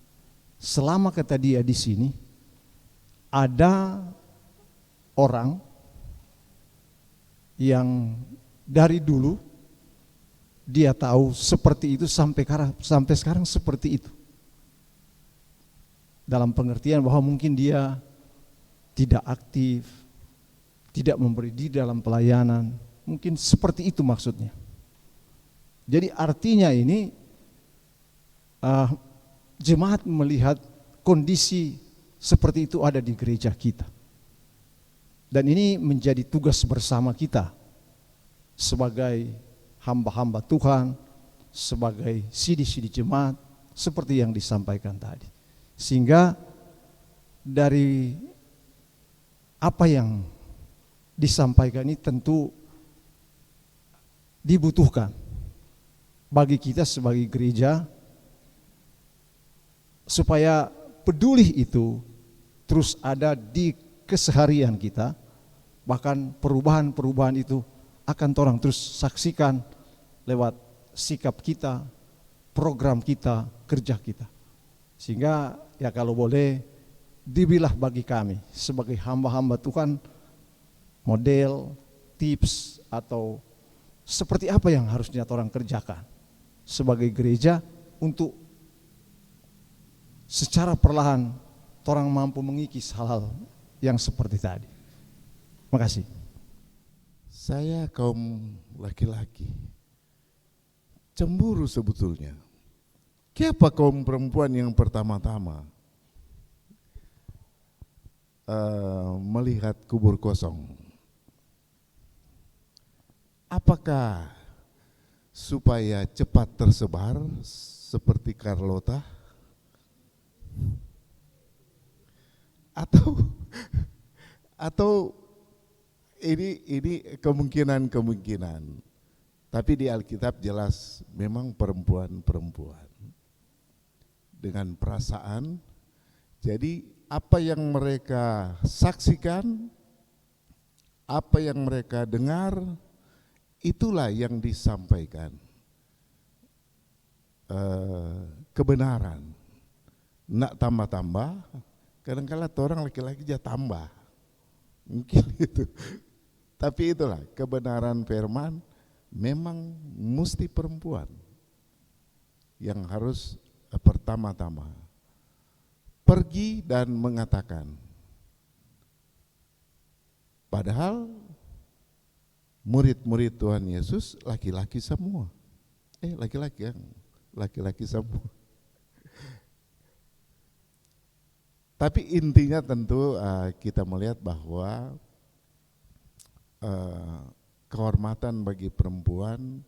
selama kata dia di sini ada orang yang dari dulu dia tahu seperti itu sampai sekarang seperti itu. Dalam pengertian bahwa mungkin dia tidak aktif, tidak memberi di dalam pelayanan, mungkin seperti itu maksudnya. Jadi artinya ini jemaat melihat kondisi seperti itu ada di gereja kita. Dan ini menjadi tugas bersama kita sebagai hamba-hamba Tuhan, sebagai sidi-sidi jemaat, seperti yang disampaikan tadi. Sehingga dari apa yang disampaikan ini tentu dibutuhkan bagi kita sebagai gereja, supaya peduli itu terus ada di keseharian kita. Bahkan perubahan-perubahan itu akan orang terus saksikan lewat sikap kita, program kita, kerja kita. Sehingga ya kalau boleh diberilah bagi kami sebagai hamba-hamba Tuhan model, tips atau seperti apa yang harusnya orang kerjakan sebagai gereja untuk secara perlahan orang mampu mengikis hal-hal yang seperti tadi. Terima kasih. Saya kaum laki-laki cemburu sebetulnya. Siapa kaum perempuan yang pertama-tama melihat kubur kosong? Apakah supaya cepat tersebar seperti Carlota? Atau ini kemungkinan. Tapi di Alkitab jelas memang perempuan dengan perasaan. Jadi apa yang mereka saksikan, apa yang mereka dengar, itulah yang disampaikan. Kebenaran. Nak tambah-tambah, kadang-kadang orang laki-laki dia tambah. Mungkin itu. Tapi itulah kebenaran firman, memang mesti perempuan yang harus pertama-tama pergi dan mengatakan. Padahal murid-murid Tuhan Yesus laki-laki semua. Laki-laki semua. Tapi intinya tentu kita melihat bahwa kehormatan bagi perempuan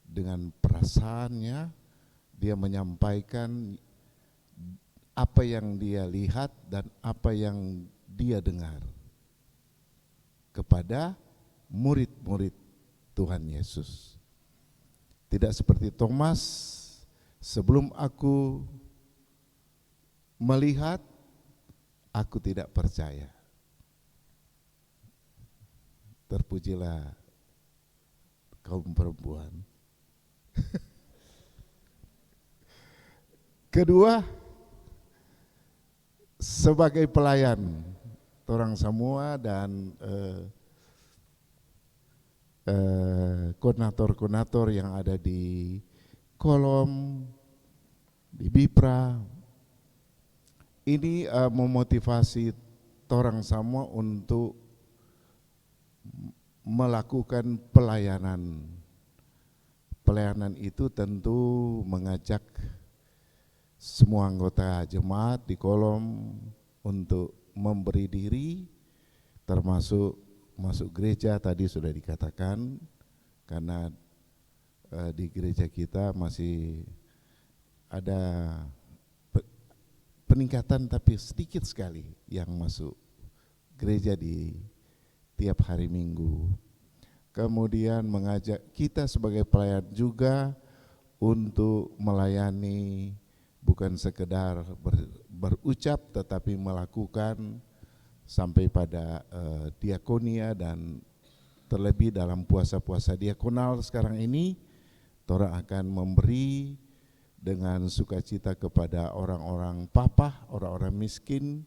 dengan perasaannya, dia menyampaikan apa yang dia lihat dan apa yang dia dengar kepada murid-murid Tuhan Yesus. Tidak seperti Thomas, sebelum aku melihat, aku tidak percaya. Terpujilah kaum perempuan Kedua, sebagai pelayan orang semua dan koordinator-koordinator yang ada di kolom, di Bipra, ini memotivasi orang semua untuk melakukan pelayanan. Pelayanan itu tentu mengajak semua anggota jemaat di kolom untuk memberi diri, termasuk masuk gereja tadi sudah dikatakan, karena di gereja kita masih ada peningkatan tapi sedikit sekali yang masuk gereja di tiap hari Minggu. Kemudian mengajak kita sebagai pelayan juga untuk melayani, bukan sekedar berucap tetapi melakukan sampai pada diakonia, dan terlebih dalam puasa-puasa diakonal sekarang ini Torah akan memberi dengan sukacita kepada orang-orang papa, orang-orang miskin,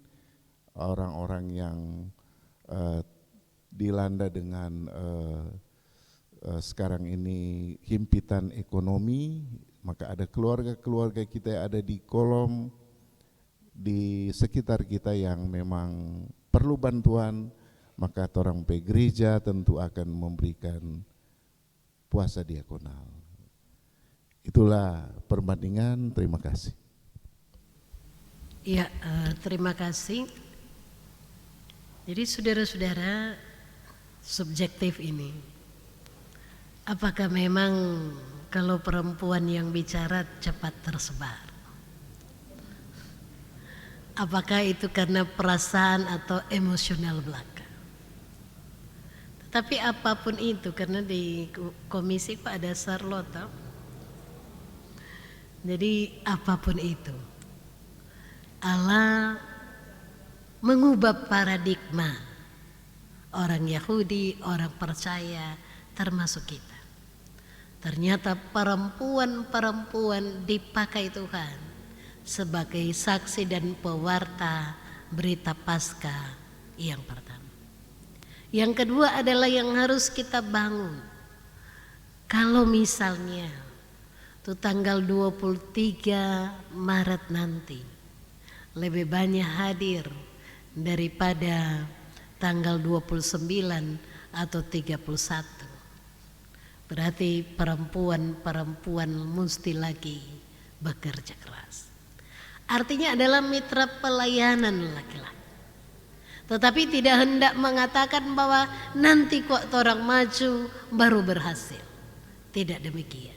orang-orang yang dilanda dengan sekarang ini himpitan ekonomi. Maka ada keluarga-keluarga kita yang ada di kolom, di sekitar kita yang memang perlu bantuan, maka orang pe gereja tentu akan memberikan puasa diakonal. Itulah perbandingan, terima kasih. Ya, terima kasih. Jadi saudara-saudara, subjektif ini, apakah memang kalau perempuan yang bicara cepat tersebar? Apakah itu karena perasaan atau emosional belaka? Tetapi apapun itu, karena di komisi kok ada Charlotte. Jadi apapun itu, Allah mengubah paradigma orang Yahudi, orang percaya, termasuk kita. Ternyata perempuan-perempuan dipakai Tuhan sebagai saksi dan pewarta berita Paskah yang pertama. Yang kedua adalah yang harus kita bangun. Kalau misalnya itu tanggal 23 Maret nanti lebih banyak hadir daripada tanggal 29 atau 31. Berarti perempuan-perempuan mesti lagi bekerja keras. Artinya adalah mitra pelayanan laki-laki. Tetapi tidak hendak mengatakan bahwa nanti kok orang maju baru berhasil. Tidak demikian.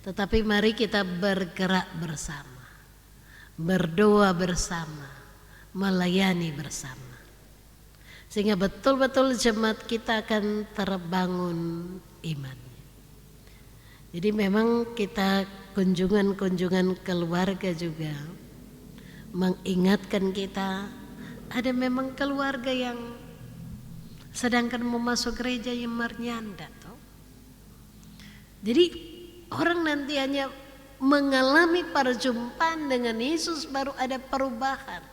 Tetapi mari kita bergerak bersama, berdoa bersama, melayani bersama. Sehingga betul-betul jemaat kita akan terbangun iman. Jadi memang kita kunjungan-kunjungan keluarga juga mengingatkan kita, ada memang keluarga yang sedangkan mau masuk gereja yang menyanda toh. Jadi orang nanti hanya mengalami perjumpaan dengan Yesus baru ada perubahan.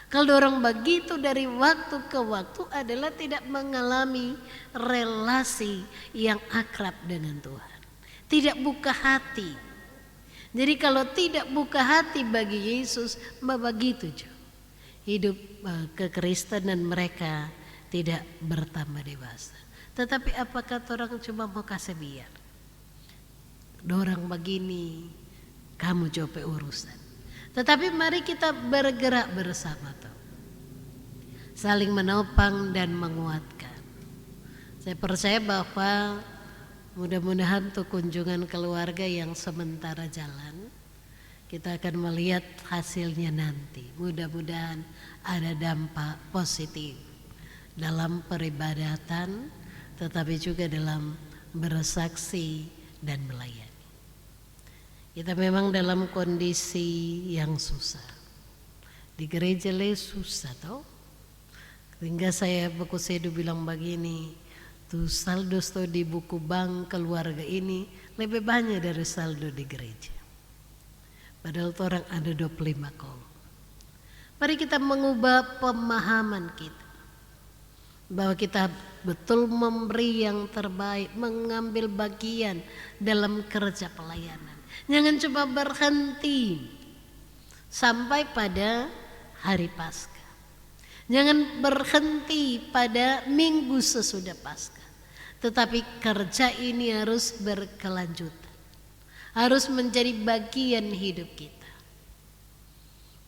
Kalau orang begitu dari waktu ke waktu adalah tidak mengalami relasi yang akrab dengan Tuhan. Tidak buka hati. Jadi kalau tidak buka hati bagi Yesus, begitu juga. Hidup kekristenan mereka tidak bertambah dewasa. Tetapi apakah orang cuma mau kasih biar? Dorang begini, kamu coba urusan. Tetapi mari kita bergerak bersama tuh. Saling menopang dan menguatkan. Saya percaya bahwa mudah-mudahan tuh kunjungan keluarga yang sementara jalan, kita akan melihat hasilnya nanti. Mudah-mudahan ada dampak positif dalam peribadatan, tetapi juga dalam bersaksi dan melayani. Kita memang dalam kondisi yang susah. Di gereja susah toh. Sehingga saya buku sedu bilang begini, tuh saldo di buku bank keluarga ini lebih banyak dari saldo di gereja. Padahal orang ada 25 kolom. Mari kita mengubah pemahaman kita bahwa kita betul memberi yang terbaik, mengambil bagian dalam kerja pelayanan. Jangan cuma berhenti sampai pada hari Paskah. Jangan berhenti pada minggu sesudah Paskah. Tetapi kerja ini harus berkelanjutan. Harus menjadi bagian hidup kita.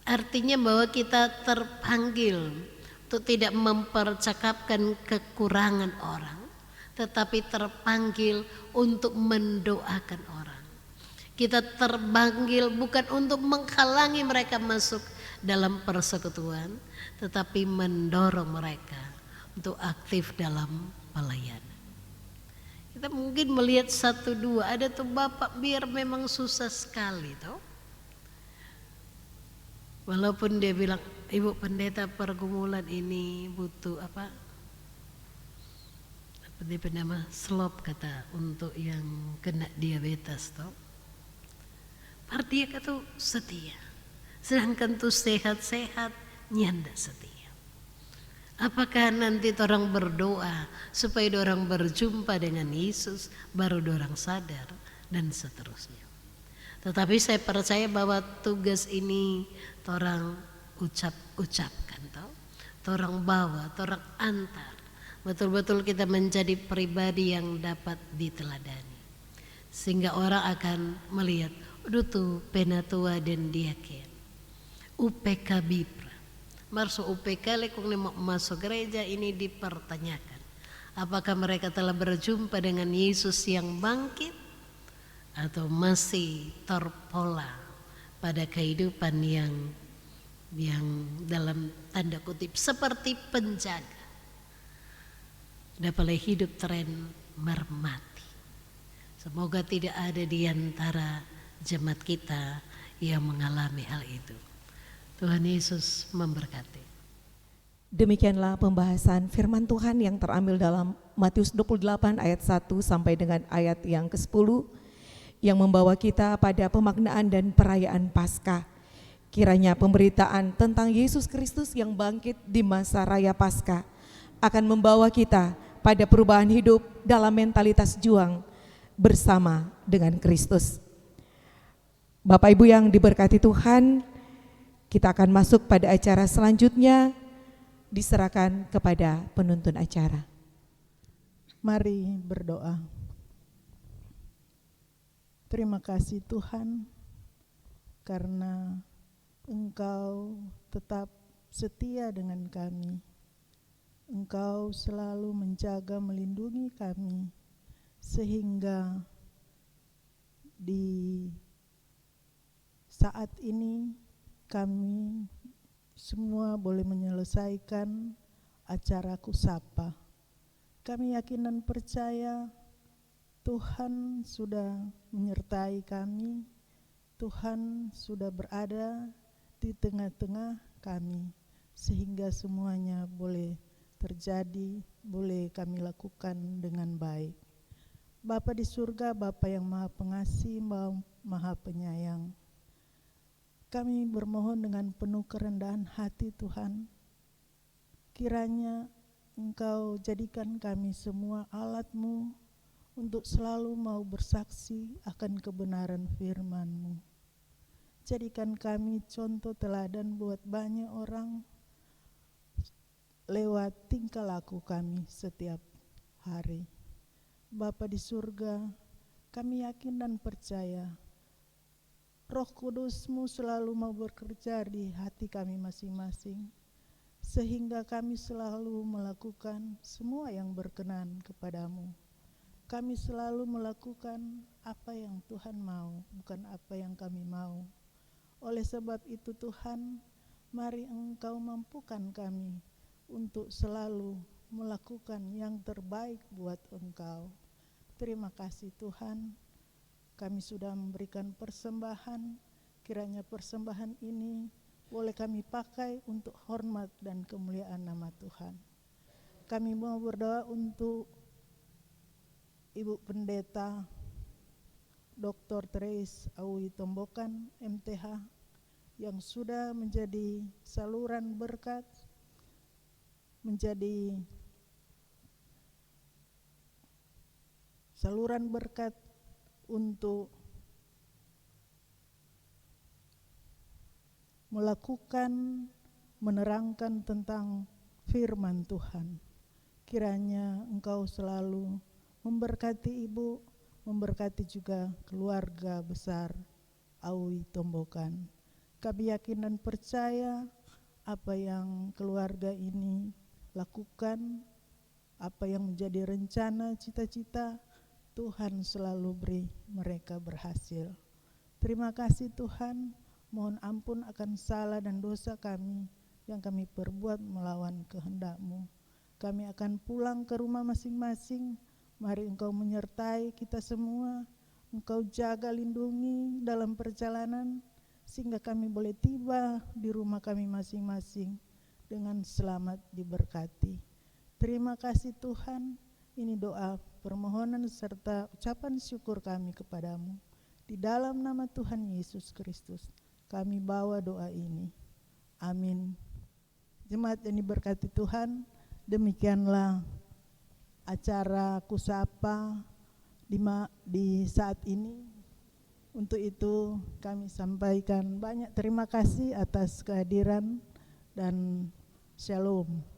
Artinya bahwa kita terpanggil untuk tidak mempercakapkan kekurangan orang, tetapi terpanggil untuk mendoakan orang. Kita terpanggil bukan untuk menghalangi mereka masuk dalam persekutuan, tetapi mendorong mereka untuk aktif dalam pelayanan. Kita mungkin melihat satu dua, ada tuh bapak biar memang susah sekali toh. Walaupun dia bilang, ibu pendeta pergumulan ini butuh apa dia bernama slop kata untuk yang kena diabetes toh. Dia kata setia. Sedangkan tuh sehat-sehat nyanda setia. Apakah nanti orang berdoa supaya orang berjumpa dengan Yesus baru orang sadar dan seterusnya. Tetapi saya percaya bahwa tugas ini orang ucapkan toh, orang bawa, orang antar. Betul-betul kita menjadi pribadi yang dapat diteladani. Sehingga orang akan melihat, aduh tuh penatua dan diaken. UPK Bipra. Masuk UPK lekung mau masuk gereja ini dipertanyakan. Apakah mereka telah berjumpa dengan Yesus yang bangkit? Atau masih terpola pada kehidupan yang dalam tanda kutip seperti penjaga. Dapat hidup tren mermati. Semoga tidak ada di antara jemaat kita yang mengalami hal itu. Tuhan Yesus memberkati. Demikianlah pembahasan firman Tuhan yang terambil dalam Matius 28 ayat 1 sampai dengan ayat yang ke-10 yang membawa kita pada pemaknaan dan perayaan Paskah. Kiranya pemberitaan tentang Yesus Kristus yang bangkit di masa raya Paskah akan membawa kita pada perubahan hidup dalam mentalitas juang bersama dengan Kristus. Bapak Ibu yang diberkati Tuhan, kita akan masuk pada acara selanjutnya, diserahkan kepada penuntun acara. Mari berdoa. Terima kasih Tuhan, karena Engkau tetap setia dengan kami. Engkau selalu menjaga, melindungi kami, sehingga di saat ini kami semua boleh menyelesaikan acara Kusapa. Kami yakin dan percaya Tuhan sudah menyertai kami, Tuhan sudah berada di tengah-tengah kami, sehingga semuanya boleh terjadi, boleh kami lakukan dengan baik. Bapa di surga, Bapa yang maha pengasih, maha penyayang, kami bermohon dengan penuh kerendahan hati Tuhan, kiranya Engkau jadikan kami semua alat-Mu untuk selalu mau bersaksi akan kebenaran firman-Mu. Jadikan kami contoh teladan buat banyak orang lewat tingkah laku kami setiap hari. Bapa di surga, kami yakin dan percaya Roh Kudus-Mu selalu mau bekerja di hati kami masing-masing, sehingga kami selalu melakukan semua yang berkenan kepadamu. Kami selalu melakukan apa yang Tuhan mau, bukan apa yang kami mau. Oleh sebab itu Tuhan, mari Engkau mampukan kami untuk selalu melakukan yang terbaik buat Engkau. Terima kasih Tuhan. Kami sudah memberikan persembahan, kiranya persembahan ini boleh kami pakai untuk hormat dan kemuliaan nama Tuhan. Kami mau berdoa untuk Ibu Pendeta Dr. Trace Awi Tombokan, MTH, yang sudah menjadi saluran berkat, menjadi saluran berkat untuk melakukan, menerangkan tentang firman Tuhan. Kiranya Engkau selalu memberkati Ibu, memberkati juga keluarga besar Awi Tombokan. Kami yakin dan percaya apa yang keluarga ini lakukan, apa yang menjadi rencana, cita-cita, Tuhan selalu beri mereka berhasil. Terima kasih Tuhan, mohon ampun akan salah dan dosa kami yang kami perbuat melawan kehendak-Mu. Kami akan pulang ke rumah masing-masing. Mari Engkau menyertai kita semua, Engkau jaga, lindungi dalam perjalanan, sehingga kami boleh tiba di rumah kami masing-masing dengan selamat diberkati. Terima kasih Tuhan, ini doa permohonan serta ucapan syukur kami kepadamu. Di dalam nama Tuhan Yesus Kristus, kami bawa doa ini. Amin. Jemaat yang diberkati Tuhan, demikianlah acara Kusapa di saat ini. Untuk itu kami sampaikan banyak terima kasih atas kehadiran dan shalom.